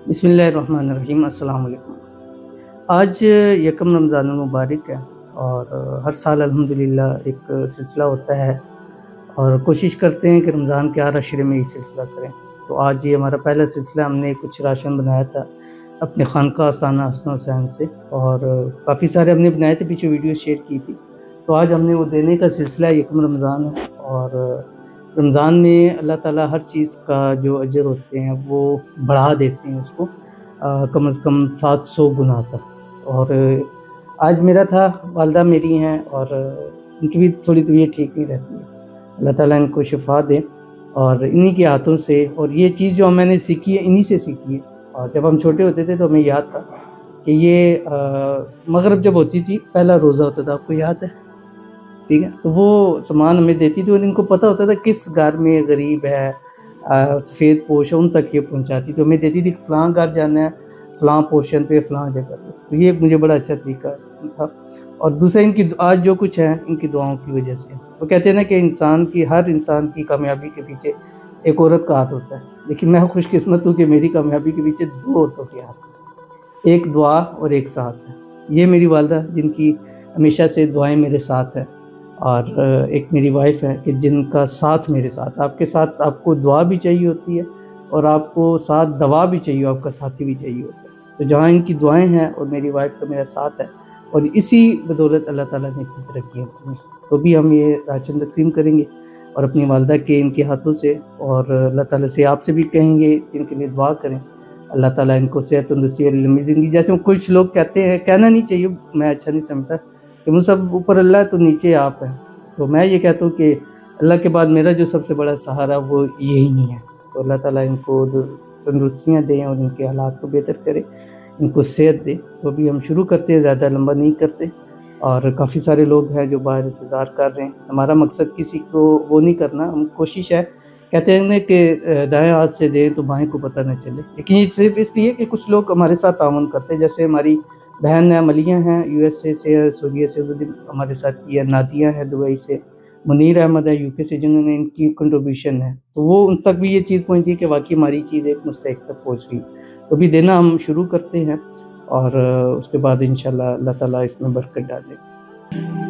बिस्मिल्लाहिर्रहमानिर्रहीम। अस्सलाम वालेकुम। आज यकम रमज़ान मुबारक है और हर साल अल्हम्दुलिल्लाह एक सिलसिला होता है और कोशिश करते हैं कि रमज़ान के हर अशरे में ये सिलसिला करें। तो आज ये हमारा पहला सिलसिला, हमने कुछ राशन बनाया था अपने खानका आस्थाना हसन हुसैन से और काफ़ी सारे हमने बनाए थे, पीछे वीडियो शेयर की थी। तो आज हमने वो देने का सिलसिला, यकम रमज़ान है और रमज़ान में अल्लाह ताला हर चीज़ का जो अजर होते हैं वो बढ़ा देते हैं उसको कम से कम 700 गुना तक। और आज मेरा था, वालदा मेरी हैं और उनकी भी थोड़ी तबीयत ठीक नहीं रहती है, अल्लाह ताला इनको शिफा दे। और इन्हीं के हाथों से, और ये चीज़ जो मैंने सीखी है इन्हीं से सीखी है। और जब हम छोटे होते थे तो हमें याद था कि ये मगरिब जब होती थी पहला रोज़ा होता था, आपको याद है? ठीक है, तो वो सामान हमें देती थी और इनको पता होता था किस घर में गरीब है, सफ़ेद पोश है, उन तक ये पहुंचाती। तो हमें देती थी फ़लाँ घर जाना है, फ़लाँ पोर्शन पे, फ़लाँ जगह पे। तो ये मुझे बड़ा अच्छा तरीका था। और दूसरा, इनकी आज जो कुछ है इनकी दुआओं की वजह से। वो कहते हैं ना कि हर इंसान की कामयाबी के पीछे एक औरत का हाथ होता है, लेकिन मैं खुशकिस्मत हूँ कि मेरी कामयाबी के पीछे 2 औरतों के हाथ हैं, एक दुआ और एक साथ है। ये मेरी वालदा जिनकी हमेशा से दुआएं मेरे साथ है, और एक मेरी वाइफ है कि जिनका साथ मेरे साथ। आपके साथ आपको दुआ भी चाहिए होती है और आपको साथ दवा भी चाहिए, आपका साथी भी चाहिए होता है। तो जहाँ इनकी दुआएं हैं और मेरी वाइफ का मेरा साथ है, और इसी बदौलत अल्लाह ताला ने इतनी तरक्की की। तो भी हम ये राशन तकसीम करेंगे और अपनी वालदा के इनके हाथों से, और अल्लाह ताला से आपसे भी कहेंगे इनके लिए दुआ करें, अल्लाह ताला इनको सेहत तंदुरुस्ती और लंबी ज़िंदगी। जैसे कुछ लोग कहते हैं, कहना नहीं चाहिए, मैं अच्छा नहीं समझता कि वो सब ऊपर अल्लाह तो नीचे आप हैं। तो मैं ये कहता हूँ कि अल्लाह के बाद मेरा जो सबसे बड़ा सहारा वो यही है। तो अल्लाह ताला इनको तंदुरुस्तियाँ दें और इनके हालात को बेहतर करे, इनको सेहत दे। तो अभी हम शुरू करते हैं, ज़्यादा लंबा नहीं करते। और काफ़ी सारे लोग हैं जो बाहर इंतज़ार कर रहे हैं। हमारा मकसद किसी को वो नहीं करना, हम कोशिश है, कहते हैं ना कि दाएँ हाथ से दें तो बाएँ को पता न चले। लेकिन ये सिर्फ़ इसलिए कि कुछ लोग हमारे साथ ताउन करते हैं, जैसे हमारी बहन है मलिया हैं यूएसए से, सऊदीया से हमारे साथ किया, नादिया है दुबई से, मुनीर अहमद है यूके से, जिन्होंने इनकी कंट्रीब्यूशन है। तो वो उन तक भी ये चीज़ पहुंची कि वाकई हमारी चीज़ एक मुस्तहक तक पहुंच रही। तो भी देना हम शुरू करते हैं और उसके बाद इंशाल्लाह अल्लाह ताला इसमें बरकत डाले।